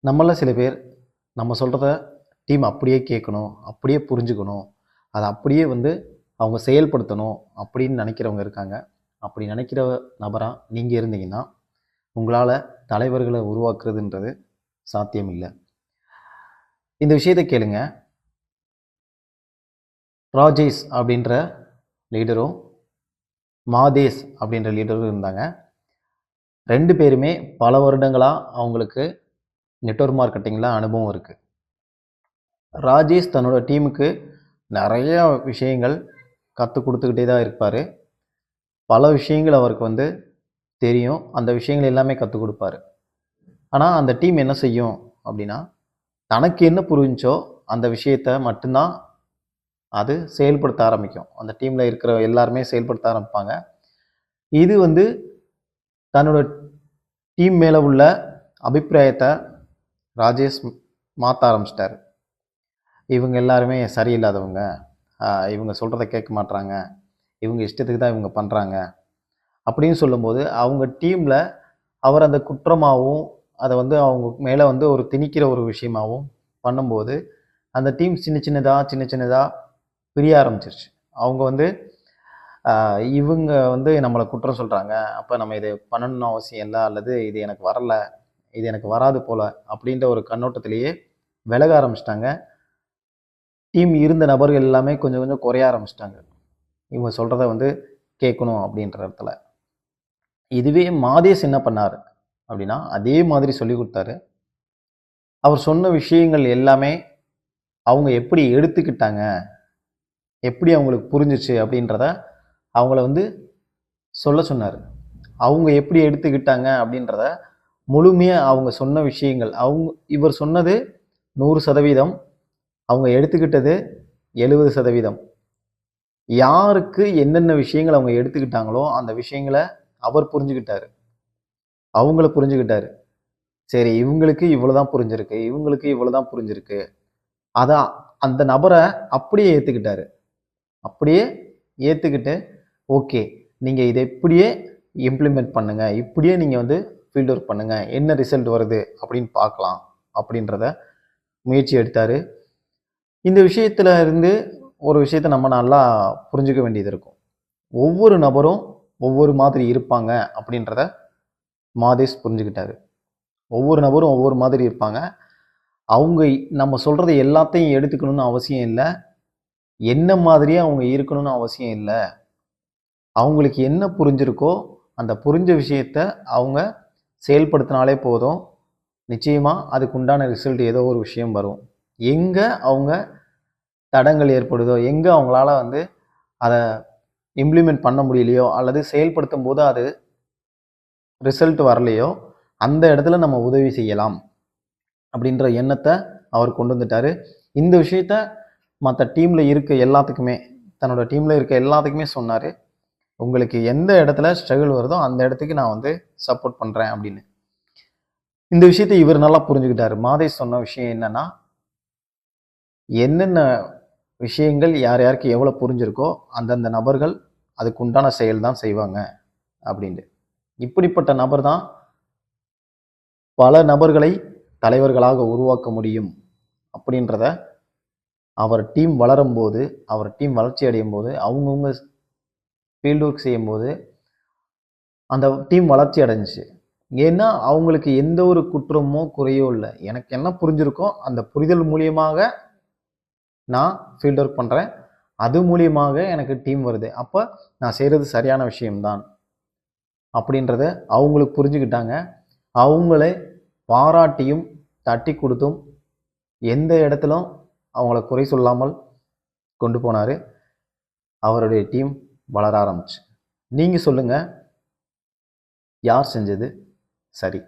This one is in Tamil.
நம்மள சில பேர் நம்ம சொல்கிறத டீம் அப்படியே கேட்கணும், அப்படியே புரிஞ்சுக்கணும், அதை அப்படியே அவங்க செயல்படுத்தணும் அப்படின்னு நினைக்கிறவங்க இருக்காங்க. அப்படி நினைக்கிற நபராக நீங்கள் இருந்தீங்கன்னா உங்களால் தலைவர்களை உருவாக்குறதுன்றது சாத்தியம் இல்லை. இந்த விஷயத்தை கேளுங்க. ராஜேஷ் அப்படின்ற லீடரும் மாதேஷ் அப்படின்ற லீடரும் இருந்தாங்க. 2 பேருமே பல வருடங்களாக அவங்களுக்கு நெட்வொர்க் மார்க்கெட்டிங்கில் அனுபவம் இருக்குது. ராஜேஷ் தன்னோட டீமுக்கு நிறைய விஷயங்கள் கற்றுக் கொடுத்துக்கிட்டே தான் இருப்பார். பல விஷயங்கள் அவருக்கு தெரியும். அந்த விஷயங்கள் எல்லாமே கற்றுக் கொடுப்பாரு. ஆனால் அந்த டீம் என்ன செய்யும் அப்படின்னா, தனக்கு என்ன புரிஞ்சோ அந்த விஷயத்தை மட்டும்தான் அது செயல்படுத்த ஆரம்பிக்கும். அந்த டீமில் இருக்கிற எல்லாருமே செயல்படுத்த ஆரம்பிப்பாங்க. இது தன்னோட டீம் மேலே உள்ள அபிப்பிராயத்தை ராஜேஷ் மாற்ற ஆரம்பிச்சிட்டாரு. இவங்க எல்லாருமே சரியில்லாதவங்க, இவங்க சொல்கிறத கேட்க மாட்றாங்க, இவங்க இஷ்டத்துக்கு தான் இவங்க பண்ணுறாங்க அப்படின்னு சொல்லும்போது அவங்க டீமில் அவர் அந்த குற்றமாகவும் அதை அவங்க மேலே ஒரு திணிக்கிற ஒரு விஷயமாகவும் பண்ணும்போது அந்த டீம் சின்ன சின்னதாக பிரிய ஆரம்பிச்சிருச்சு. அவங்க இவங்க நம்மளை குற்றம் சொல்கிறாங்க, அப்போ நம்ம இதை பண்ணணும்னு அவசியம் இல்லை, அல்லது இது எனக்கு வரலை, இது எனக்கு வராது போல் அப்படின்ற ஒரு கண்ணோட்டத்திலேயே விலக ஆரம்பிச்சிட்டாங்க. டீம் இருந்த நபர்கள் எல்லாமே கொஞ்சம் கொஞ்சம் குறைய ஆரம்பிச்சிட்டாங்க, இவங்க சொல்கிறத கேட்கணும் அப்படின்ற இடத்துல. இதுவே மாதேஷ் என்ன பண்ணார் அப்படின்னா, அதே மாதிரி சொல்லி கொடுத்தாரு. அவர் சொன்ன விஷயங்கள் எல்லாமே அவங்க எப்படி எடுத்துக்கிட்டாங்க, எப்படி அவங்களுக்கு புரிஞ்சிச்சு அப்படின்றத அவங்கள சொல்ல சொன்னார். அவங்க எப்படி எடுத்துக்கிட்டாங்க அப்படின்றத முழுமையாக அவங்க சொன்ன விஷயங்கள், இவர் சொன்னது 100%, அவங்க எடுத்துக்கிட்டது 70%. யாருக்கு என்னென்ன விஷயங்கள் அவங்க எடுத்துக்கிட்டாங்களோ அந்த விஷயங்களை அவர் புரிஞ்சுக்கிட்டாரு, அவங்கள புரிஞ்சுக்கிட்டாரு. சரி, இவங்களுக்கு இவ்வளோதான் புரிஞ்சிருக்கு, இவங்களுக்கு இவ்வளோதான் புரிஞ்சிருக்கு, அதான் அந்த நபரை அப்படியே ஏற்றுக்கிட்டாரு. அப்படியே ஏற்றுக்கிட்டு, ஓகே நீங்கள் இதை இப்படியே இம்ப்ளிமெண்ட் பண்ணுங்கள், இப்படியே நீங்கள் ஃபீல்ட் ஒர்க் பண்ணுங்கள், என்ன ரிசல்ட் வருது அப்படின்னு பார்க்கலாம் அப்படின்றத முயற்சி எடுத்தார். இந்த விஷயத்தில் இருந்து ஒரு விஷயத்தை நம்ம நல்லா புரிஞ்சுக்க வேண்டியது இருக்கும். ஒவ்வொரு நபரும் ஒவ்வொரு மாதிரி இருப்பாங்க அப்படின்றத மாதேஷ் புரிஞ்சுக்கிட்டாரு. ஒவ்வொரு நபரும் ஒவ்வொரு மாதிரி இருப்பாங்க. அவங்க நம்ம சொல்கிறத எல்லாத்தையும் எடுத்துக்கணும்னு அவசியம் இல்லை, என்ன மாதிரியே அவங்க இருக்கணும்னு அவசியம் இல்லை. அவங்களுக்கு என்ன புரிஞ்சிருக்கோ அந்த புரிஞ்ச விஷயத்த அவங்க செயல்படுத்தினாலே போதும், நிச்சயமாக அதுக்கு உண்டான ரிசல்ட் ஏதோ ஒரு விஷயம் வரும். எங்கே அவங்க தடங்கள் ஏற்படுதோ, எங்கே அவங்களால அதை இம்ப்ளிமெண்ட் பண்ண முடியலையோ அல்லது செயல்படுத்தும் போது அது ரிசல்ட் வரலையோ அந்த இடத்துல நம்ம உதவி செய்யலாம் அப்படின்ற எண்ணத்தை அவர் கொண்டு வந்துட்டார். இந்த விஷயத்த மற்ற டீமில் இருக்க எல்லாத்துக்குமே, தன்னோட டீமில் இருக்க எல்லாத்துக்குமே சொன்னார். உங்களுக்கு எந்த இடத்துல ஸ்ட்ரகிள் வருதோ அந்த இடத்துக்கு நான் சப்போர்ட் பண்ணுறேன் அப்படின்னு. இந்த விஷயத்தை இவர் நல்லா புரிஞ்சுக்கிட்டாரு. மாதேஷ் சொன்ன விஷயம் என்னன்னா, என்னென்ன விஷயங்கள் யார் யாருக்கு எவ்வளோ புரிஞ்சிருக்கோ அந்தந்த நபர்கள் அதுக்கு உண்டான செயல் தான் செய்வாங்க அப்படின்ட்டு. இப்படிப்பட்ட நபர் தான் பல நபர்களை தலைவர்களாக உருவாக்க முடியும் அப்படின்றத அவர் டீம் வளரும் போது, அவர் டீம் வளர்ச்சி அடையும் போது, அவங்கவுங்க ஃபீல்டு ஒர்க் செய்யும்போது அந்த டீம் வளர்ச்சி அடைஞ்சிச்சு. ஏன்னா அவங்களுக்கு எந்த ஒரு குற்றமோ குறையோ இல்லை. எனக்கு என்ன புரிஞ்சிருக்கோ அந்த புரிதல் மூலியமாக நான் ஃபீல்ட் ஒர்க் பண்ணுறேன், அது மூலியமாக எனக்கு டீம் வருது, அப்போ நான் செய்கிறது சரியான விஷயம்தான் அப்படின்றத அவங்களுக்கு புரிஞ்சுக்கிட்டாங்க. அவங்களே பாராட்டியும் தட்டி கொடுத்தும் எந்த இடத்திலும் அவங்கள குறை சொல்லாமல் கொண்டு போனார். அவருடைய டீம் வளர ஆரம்பிச்சு. நீங்கள் சொல்லுங்கள், யார் செஞ்சது சரி?